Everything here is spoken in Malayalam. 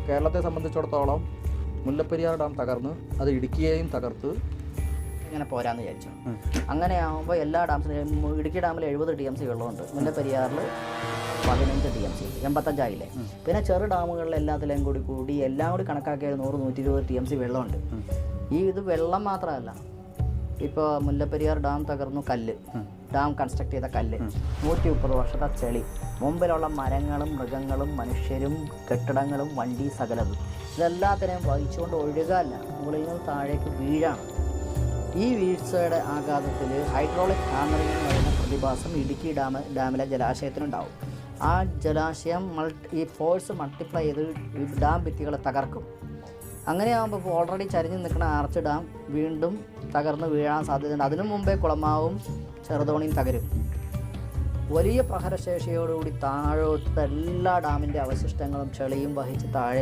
കേരളത്തെ സംബന്ധിച്ചിടത്തോളം മുല്ലപ്പെരിയാർ ഡാം തകർന്ന് അത് ഇടുക്കിയെയും തകർത്ത് ഇങ്ങനെ പോരാന്ന് വിചാരിച്ചു. അങ്ങനെയാകുമ്പോൾ എല്ലാ ഡാംസിനും ഇടുക്കി ഡാമിൽ 70 TMC വെള്ളമുണ്ട്, മുല്ലപ്പെരിയാറിൽ 15 TMC, 85 പിന്നെ ചെറു ഡാമുകളിൽ എല്ലാത്തിലും കൂടി എല്ലാം കൂടി കണക്കാക്കിയാൽ 100-120 TMC വെള്ളമുണ്ട്. ഇത് വെള്ളം മാത്രമല്ല, ഇപ്പോൾ മുല്ലപ്പെരിയാർ ഡാം തകർന്നു, കല്ല് ഡാം കൺസ്ട്രക്ട് ചെയ്ത കല്ല്, 130 വർഷത്തെ ചെളി, മുമ്പിലുള്ള മരങ്ങളും മൃഗങ്ങളും മനുഷ്യരും കെട്ടിടങ്ങളും വണ്ടി സകലതും ഇതെല്ലാത്തിനെയും വഹിച്ചുകൊണ്ട് ഒഴുകാല്ല, മുകളിൽ നിന്ന് താഴേക്ക് വീഴാണ്. ഈ വീഴ്ചയുടെ ആഘാതത്തിൽ ഹൈഡ്രോളിക് ഹാമറിംഗ് എന്ന് പറയുന്ന പ്രതിഭാസം ഇടുക്കി ഡാമിലെ ജലാശയത്തിനുണ്ടാവും. ആ ജലാശയം ഈ ഫോഴ്സ് മൾട്ടിപ്ലൈ ചെയ്ത് ഡാം ഭിത്തികളെ തകർക്കും. അങ്ങനെയാകുമ്പോൾ ഓൾറെഡി ചരിഞ്ഞ് നിൽക്കുന്ന ആർച്ച് ഡാം വീണ്ടും തകർന്ന് വീഴാൻ സാധ്യതയുണ്ട്. അതിനു മുമ്പേ കുളമാവും ചെറുതോണിയും തകരും. വലിയ പ്രഹരശേഷിയോടുകൂടി താഴോട്ട് എല്ലാ ഡാമിൻ്റെ അവശിഷ്ടങ്ങളും ചെളിയും വഹിച്ച് താഴെ